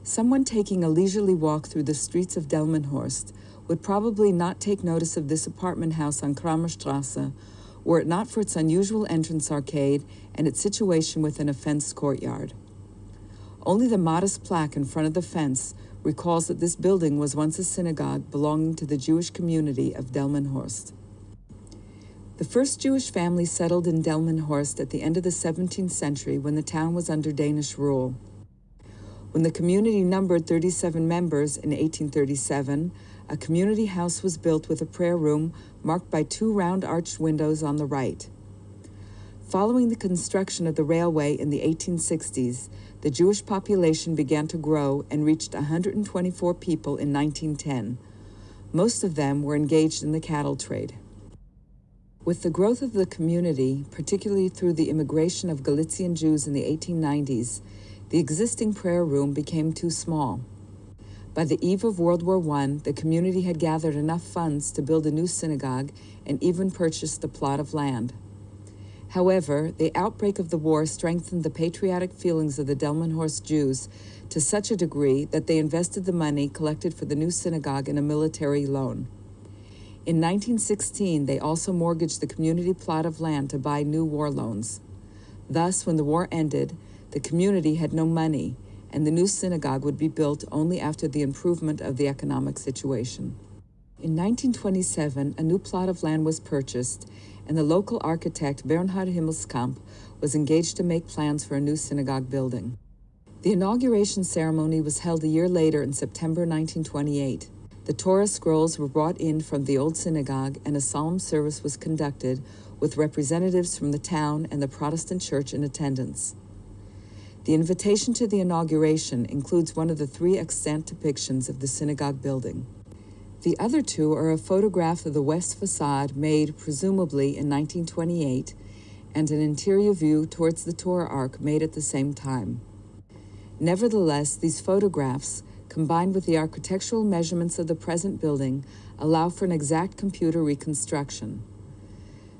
Someone taking a leisurely walk through the streets of Delmenhorst would probably not take notice of this apartment house on Kramerstrasse were it not for its unusual entrance arcade and its situation within a fenced courtyard. Only the modest plaque in front of the fence recalls that this building was once a synagogue belonging to the Jewish community of Delmenhorst. The first Jewish family settled in Delmenhorst at the end of the 17th century when the town was under Danish rule. When the community numbered 37 members in 1837, a community house was built with a prayer room marked by 2 round arched windows on the right. Following the construction of the railway in the 1860s, the Jewish population began to grow and reached 124 people in 1910. Most of them were engaged in the cattle trade. With the growth of the community, particularly through the immigration of Galician Jews in the 1890s, the existing prayer room became too small. By the eve of World War I, the community had gathered enough funds to build a new synagogue and even purchased a plot of land. However, the outbreak of the war strengthened the patriotic feelings of the Delmenhorst Jews to such a degree that they invested the money collected for the new synagogue in a military loan. In 1916, they also mortgaged the community plot of land to buy new war loans. Thus, when the war ended, the community had no money, and the new synagogue would be built only after the improvement of the economic situation. In 1927, a new plot of land was purchased, and the local architect Bernhard Himmelskamp was engaged to make plans for a new synagogue building. The inauguration ceremony was held a year later in September 1928. The Torah scrolls were brought in from the old synagogue, and a solemn service was conducted with representatives from the town and the Protestant church in attendance. The invitation to the inauguration includes one of the 3 extant depictions of the synagogue building. The other 2 are a photograph of the west facade made, presumably, in 1928, and an interior view towards the Torah Ark made at the same time. Nevertheless, these photographs, combined with the architectural measurements of the present building, allow for an exact computer reconstruction.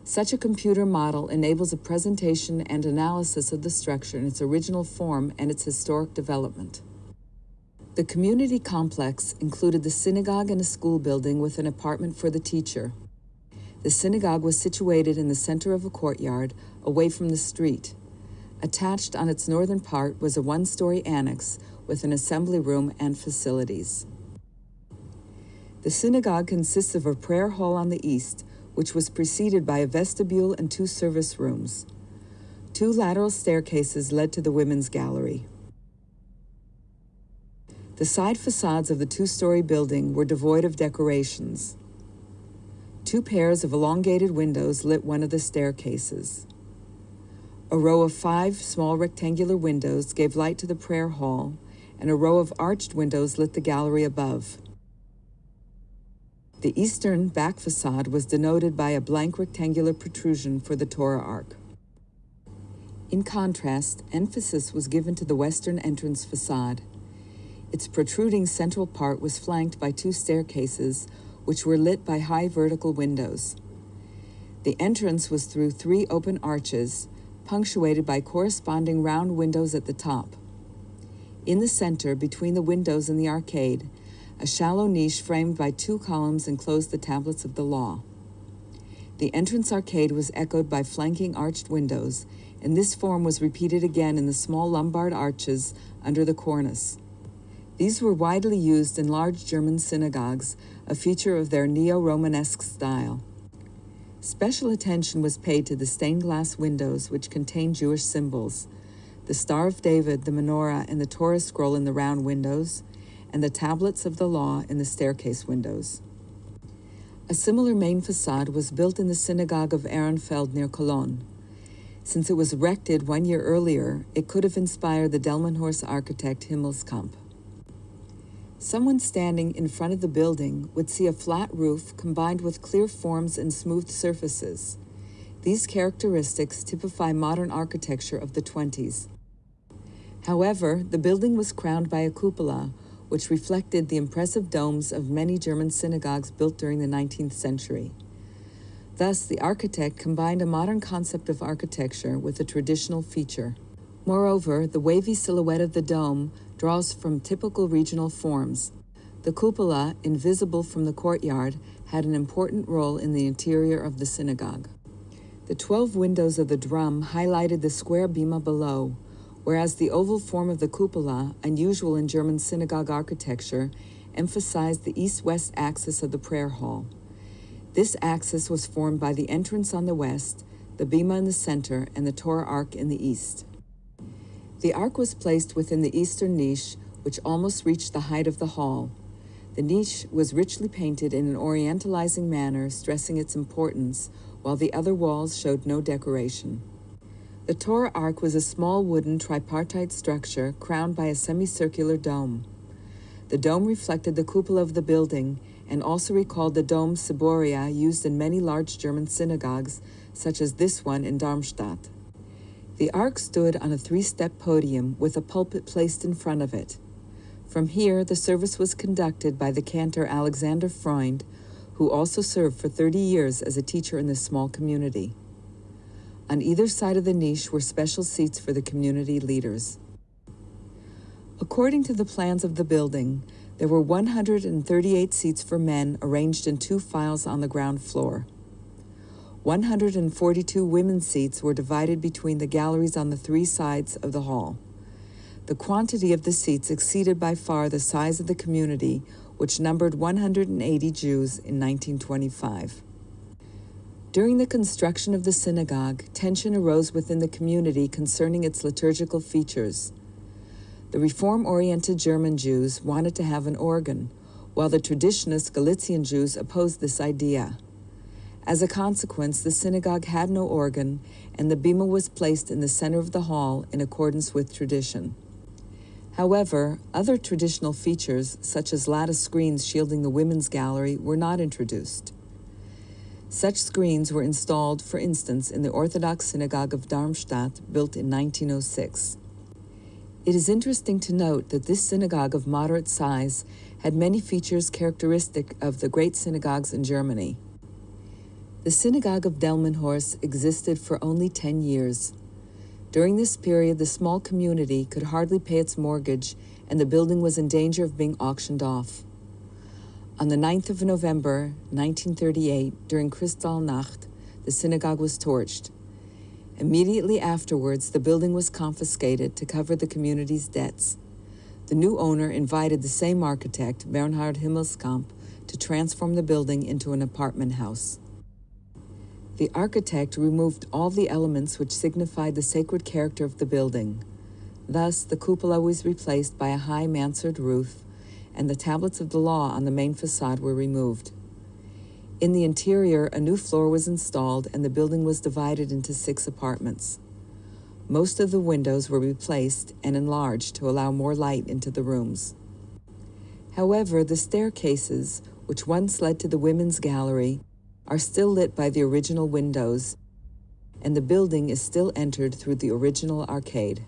Such a computer model enables a presentation and analysis of the structure in its original form and its historic development. The community complex included the synagogue and a school building with an apartment for the teacher. The synagogue was situated in the center of a courtyard, away from the street. Attached on its northern part was a 1-story annex with an assembly room and facilities. The synagogue consists of a prayer hall on the east, which was preceded by a vestibule and 2 service rooms. 2 lateral staircases led to the women's gallery. The side facades of the 2-story building were devoid of decorations. 2 pairs of elongated windows lit one of the staircases. A row of 5 small rectangular windows gave light to the prayer hall, and a row of arched windows lit the gallery above. The eastern back facade was denoted by a blank rectangular protrusion for the Torah Ark. In contrast, emphasis was given to the western entrance facade. Its protruding central part was flanked by 2 staircases, which were lit by high vertical windows. The entrance was through 3 open arches, punctuated by corresponding round windows at the top. In the center, between the windows and the arcade, a shallow niche framed by 2 columns enclosed the tablets of the law. The entrance arcade was echoed by flanking arched windows, and this form was repeated again in the small Lombard arches under the cornice. These were widely used in large German synagogues, a feature of their neo-Romanesque style. Special attention was paid to the stained glass windows which contained Jewish symbols, the Star of David, the menorah, and the Torah scroll in the round windows, and the tablets of the law in the staircase windows. A similar main facade was built in the synagogue of Ehrenfeld near Cologne. Since it was erected 1 year earlier, it could have inspired the Delmenhorst architect Himmelskamp. Someone standing in front of the building would see a flat roof combined with clear forms and smooth surfaces. These characteristics typify modern architecture of the 20s. However, the building was crowned by a cupola, which reflected the impressive domes of many German synagogues built during the 19th century. Thus, the architect combined a modern concept of architecture with a traditional feature. Moreover, the wavy silhouette of the dome draws from typical regional forms. The cupola, invisible from the courtyard, had an important role in the interior of the synagogue. The 12 windows of the drum highlighted the square bima below, whereas the oval form of the cupola, unusual in German synagogue architecture, emphasized the east-west axis of the prayer hall. This axis was formed by the entrance on the west, the bima in the center, and the Torah ark in the east. The ark was placed within the eastern niche, which almost reached the height of the hall. The niche was richly painted in an orientalizing manner, stressing its importance, while the other walls showed no decoration. The Torah ark was a small wooden tripartite structure crowned by a semicircular dome. The dome reflected the cupola of the building and also recalled the dome ciboria used in many large German synagogues, such as this one in Darmstadt. The ark stood on a 3-step podium with a pulpit placed in front of it. From here, the service was conducted by the cantor Alexander Freund, who also served for 30 years as a teacher in this small community. On either side of the niche were special seats for the community leaders. According to the plans of the building, there were 138 seats for men arranged in 2 files on the ground floor. 142 women's seats were divided between the galleries on the 3 sides of the hall. The quantity of the seats exceeded by far the size of the community, which numbered 180 Jews in 1925. During the construction of the synagogue, tension arose within the community concerning its liturgical features. The reform-oriented German Jews wanted to have an organ, while the traditionalist Galician Jews opposed this idea. As a consequence, the synagogue had no organ, and the bima was placed in the center of the hall in accordance with tradition. However, other traditional features, such as lattice screens shielding the women's gallery, were not introduced. Such screens were installed, for instance, in the Orthodox Synagogue of Darmstadt, built in 1906. It is interesting to note that this synagogue of moderate size had many features characteristic of the great synagogues in Germany. The synagogue of Delmenhorst existed for only 10 years. During this period, the small community could hardly pay its mortgage, and the building was in danger of being auctioned off. On the 9th of November, 1938, during Kristallnacht, the synagogue was torched. Immediately afterwards, the building was confiscated to cover the community's debts. The new owner invited the same architect, Bernhard Himmelskamp, to transform the building into an apartment house. The architect removed all the elements which signified the sacred character of the building. Thus, the cupola was replaced by a high mansard roof, and the tablets of the law on the main facade were removed. In the interior, a new floor was installed, and the building was divided into 6 apartments. Most of the windows were replaced and enlarged to allow more light into the rooms. However, the staircases, which once led to the women's gallery, are still lit by the original windows, and the building is still entered through the original arcade.